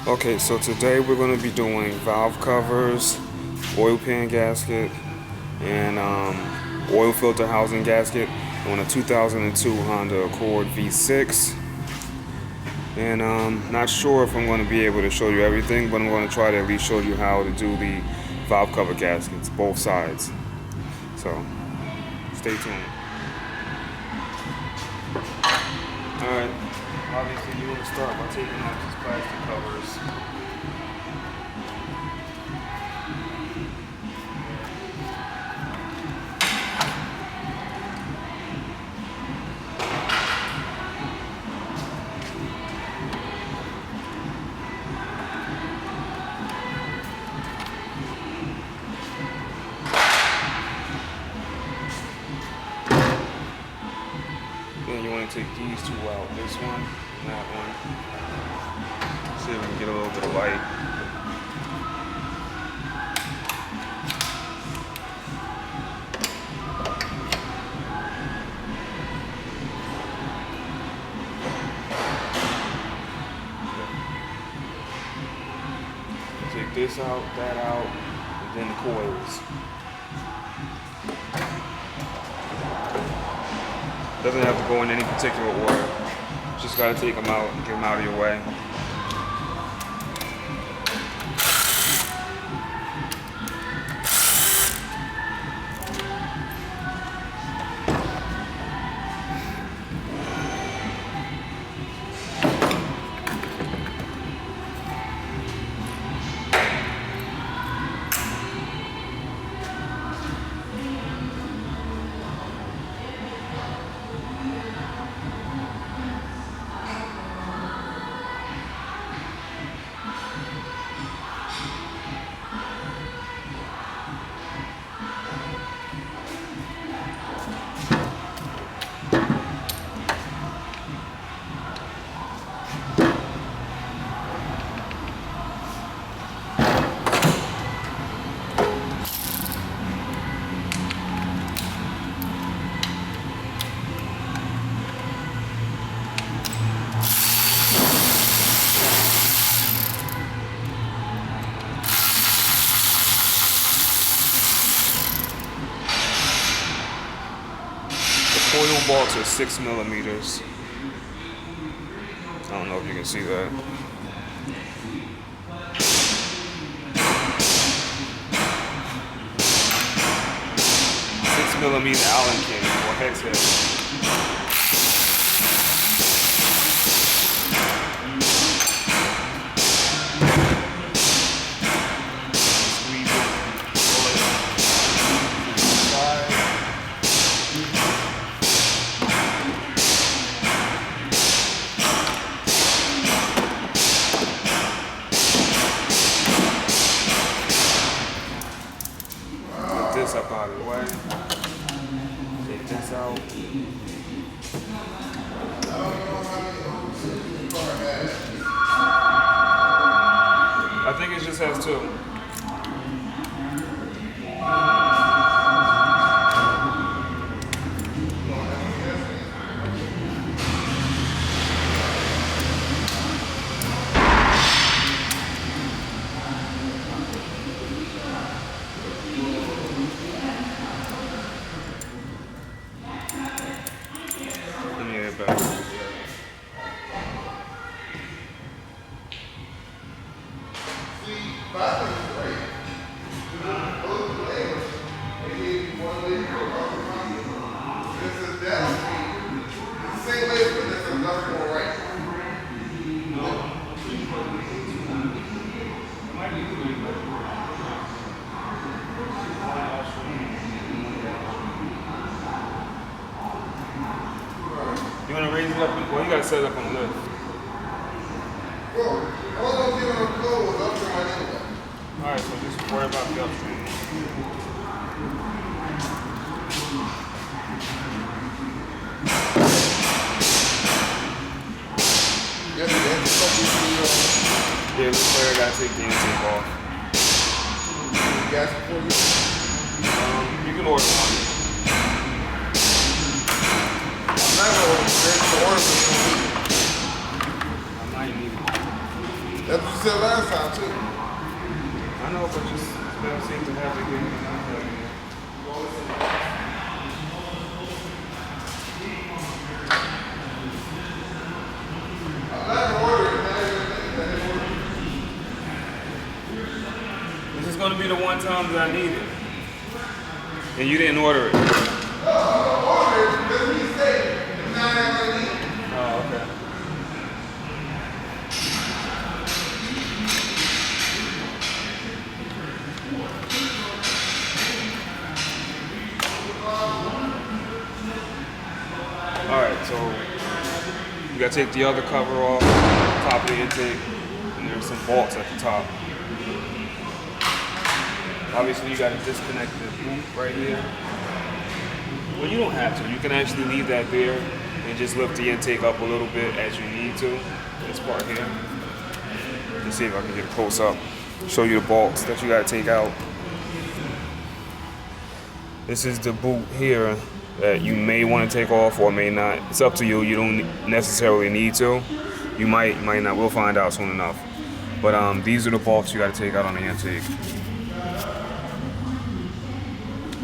Okay, so today we're going to be doing valve covers, oil pan gasket, and oil filter housing gasket on a 2002 Honda Accord V6. And not sure if I'm going to be able to show you everything, but I'm going to try to at least show you how to do the valve cover gaskets, both sides. So, stay tuned. Alright, obviously you want to start by taking off these plastic covers. Then you want to take these two out, this one and that one. See if we can get a little bit of light. Take this out, that out, and then the coils. Doesn't have to go in any particular order. Just gotta take them out and get them out of your way. Coil bolts are 6 millimeters. I don't know if you can see that. 6 millimeter Allen key or hex head. This up out of the way. Take this out. I think it just has two. You want to raise it up? Well, you got to set it up on the lift. Alright, so just worry about the upstream. Yeah, this player got to take the intake off. You can order one. I might need it. That's what you said last time too. I know, but just better seem to have it here than not have it here. This is going to be the one time that I need it. And you didn't order it. Oh, okay. Alright, so you gotta take the other cover off, top of the intake, and there's some bolts at the top. Obviously you gotta disconnect the boot right here. Well, you don't have to. You can actually leave that there and just lift the intake up a little bit as you need to. This part here. Let's see if I can get a close up. Show you the bolts that you gotta take out. This is the boot here that you may want to take off or may not. It's up to you. You don't necessarily need to. You might not. We'll find out soon enough. But these are the bolts you got to take out on the intake.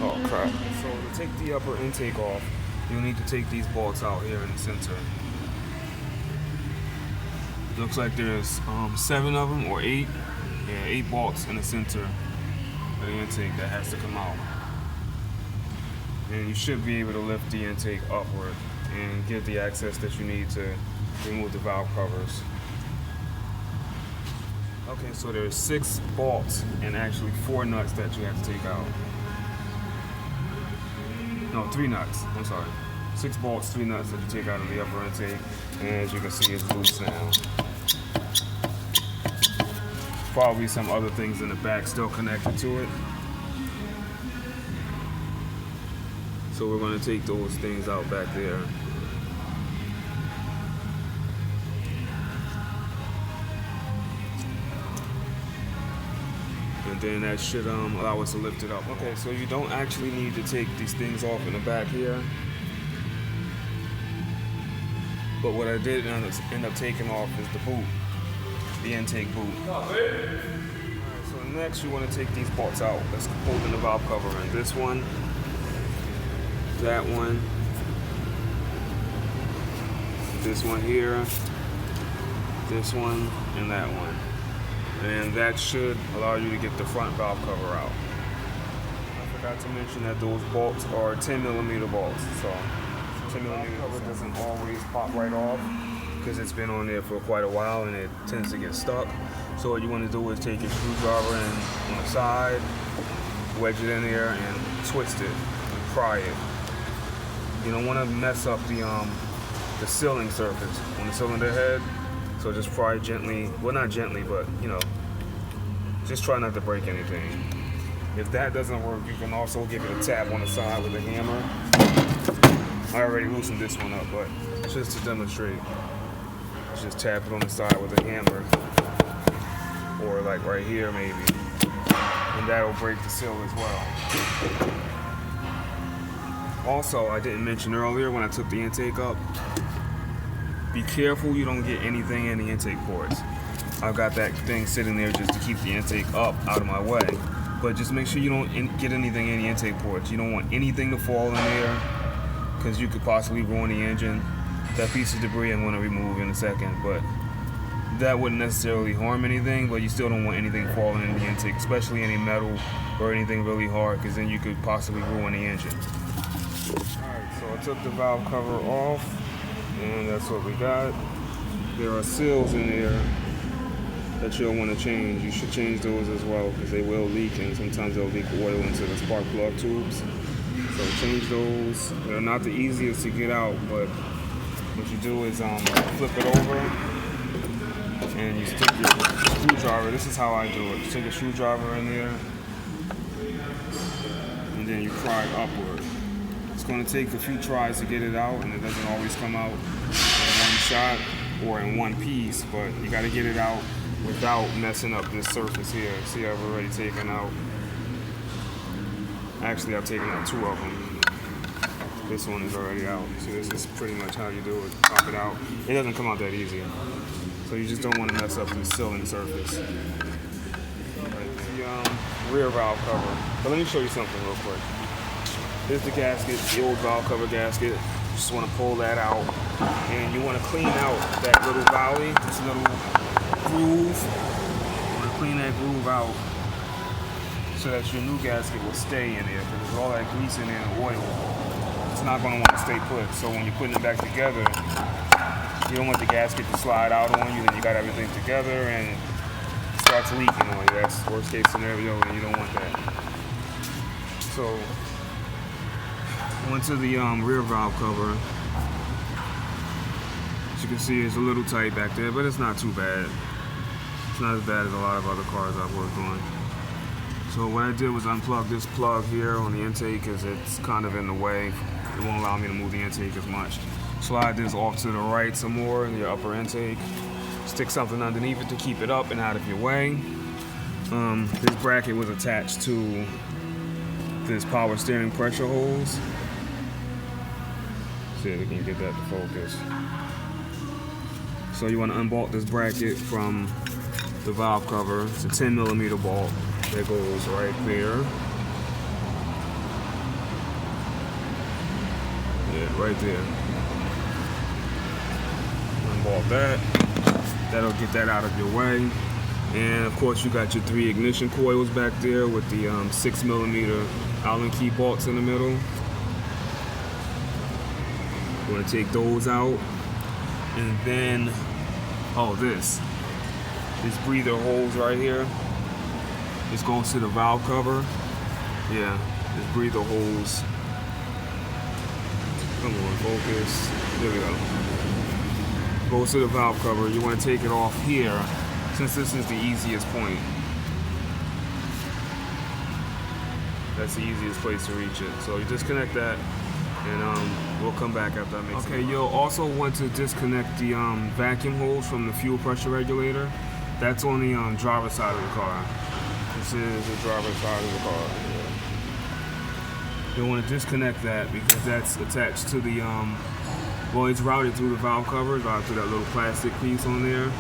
Oh crap! So to take the upper intake off, you'll need to take these bolts out here in the center. Looks like there's 7 of them or 8. Yeah, 8 bolts in the center of the intake that has to come out. And you should be able to lift the intake upward and get the access that you need to remove the valve covers. Okay, so there's 6 bolts and actually 4 nuts that you have to take out. No, 3 nuts, I'm sorry. 6 bolts, 3 nuts that you take out of the upper intake. And as you can see, it's loose now. Probably some other things in the back still connected to it. So we're going to take those things out back there. And then that should allow us to lift it up. Okay, so you don't actually need to take these things off in the back here. But what I did end up taking off is the boot, the intake boot. Alright, so next you want to take these bolts out. Let's open the valve cover in. This one, that one, this one here, this one, and that one. And that should allow you to get the front valve cover out. I forgot to mention that those bolts are 10mm bolts, so 10mm cover doesn't always pop right off because it's been on there for quite a while and it tends to get stuck. So what you want to do is take your screwdriver in on the side, wedge it in there, and twist it and pry it. You don't want to mess up the sealing surface on the cylinder head, so just pry gently. Well, not gently, but you know, just try not to break anything. If that doesn't work, you can also give it a tap on the side with a hammer. I already loosened this one up, but just to demonstrate, just tap it on the side with a hammer, or like right here maybe, and that'll break the seal as well. Also, I didn't mention earlier when I took the intake up, be careful you don't get anything in the intake ports. I've got that thing sitting there just to keep the intake up out of my way. But just make sure you don't get anything in the intake ports. You don't want anything to fall in there because you could possibly ruin the engine. That piece of debris I'm going to remove in a second, but that wouldn't necessarily harm anything, but you still don't want anything falling in the intake, especially any metal or anything really hard, because then you could possibly ruin the engine. Alright, so I took the valve cover off, and that's what we got. There are seals in there that you'll want to change. You should change those as well because they will leak, and sometimes they'll leak oil into the spark plug tubes. So change those. They're not the easiest to get out, but what you do is flip it over and you stick your screwdriver. This is how I do it. You stick a screwdriver in there and then you pry it upward. It's going to take a few tries to get it out, and it doesn't always come out in one shot or in one piece, but you got to get it out without messing up this surface here. See, I've already taken out, actually I've taken out 2 of them. This one is already out. So this is pretty much how you do it. Pop it out. It doesn't come out that easy. So you just don't want to mess up the sealing surface. Right, the rear valve cover. But let me show you something real quick. Here's the gasket, the old valve cover gasket. Just want to pull that out, and you want to clean out that little valley, this little groove. You want to clean that groove out so that your new gasket will stay in there, because there's all that grease in there and oil. It's not going to want to stay put. So when you're putting it back together, you don't want the gasket to slide out on you. Then you got everything together and it starts leaking on you. That's worst case scenario, and you don't want that. So onto the rear valve cover. As you can see, it's a little tight back there, but it's not too bad. It's not as bad as a lot of other cars I've worked on. So what I did was unplug this plug here on the intake, because it's kind of in the way. It won't allow me to move the intake as much. Slide this off to the right some more in your upper intake. Stick something underneath it to keep it up and out of your way. This bracket was attached to this power steering pressure hose. See if we can get that to focus. So you want to unbolt this bracket from the valve cover. It's a 10mm bolt that goes right there. Yeah, right there. Unbolt that. That'll get that out of your way. And of course you got your 3 ignition coils back there with the 6mm Allen key bolts in the middle. You want to take those out, and then this breather hose right here. This goes to the valve cover. Yeah, this breather hose. Come on, focus. There we go. Goes to the valve cover. You want to take it off here, since this is the easiest point. That's the easiest place to reach it. So you disconnect that, and we'll come back after I make it. Okay, you'll also want to disconnect the vacuum hose from the fuel pressure regulator. That's on the driver's side of the car. This is the driver's side of the car. You'll want to disconnect that, because that's attached to the, well, it's routed through the valve cover, routed through that little plastic piece on there,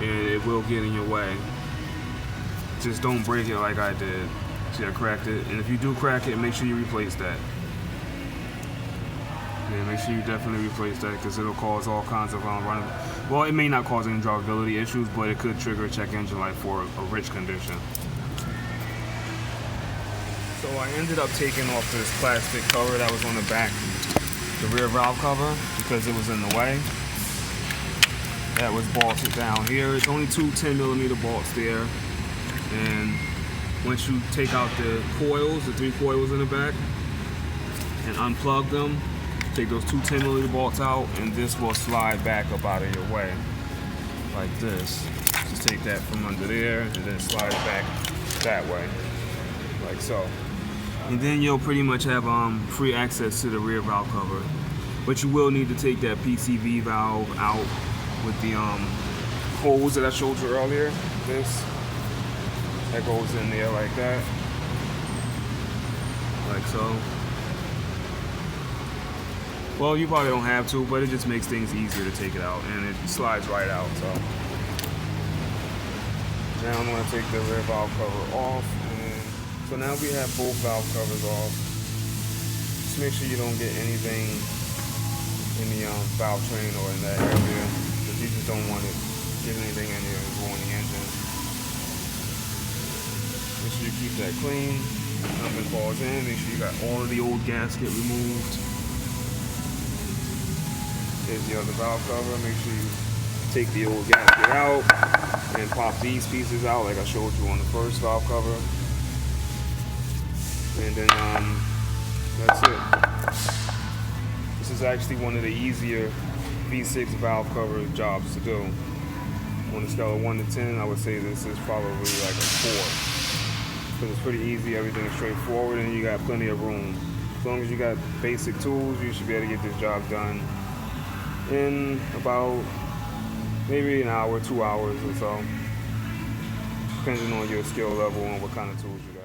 and it will get in your way. Just don't break it like I did. See, I cracked it, and if you do crack it, make sure you replace that. Yeah, make sure you definitely replace that, because it'll cause all kinds of running. Well, it may not cause any drivability issues, but it could trigger a check engine light for a rich condition. So I ended up taking off this plastic cover that was on the back, the rear valve cover, because it was in the way. That was bolted down here. It's only 2 10mm bolts there. And once you take out the coils, the 3 coils in the back, and unplug them, take those 2 10mm bolts out, and this will slide back up out of your way, like this. Just take that from under there, and then slide it back that way, like so. And then you'll pretty much have free access to the rear valve cover. But you will need to take that PCV valve out with the hose that I showed you earlier. This. That goes in there like that. Like so. Well, you probably don't have to, but it just makes things easier to take it out, and it slides right out, so. Now I'm gonna take the rear valve cover off. So now we have both valve covers off. Just make sure you don't get anything in the valve train or in that area, because you just don't want to get anything in there and ruin the engine. Make sure you keep that clean. Nothing falls in. Make sure you got all of the old gasket removed. Here's the other valve cover. Make sure you take the old gasket out and pop these pieces out like I showed you on the first valve cover. And then that's it. This is actually one of the easier V6 valve cover jobs to do. On a scale of 1 to 10, I would say this is probably like a 4. Because it's pretty easy, everything is straightforward, and you got plenty of room. As long as you got basic tools, you should be able to get this job done in about maybe an hour, 2 hours or so, depending on your skill level and what kind of tools you got.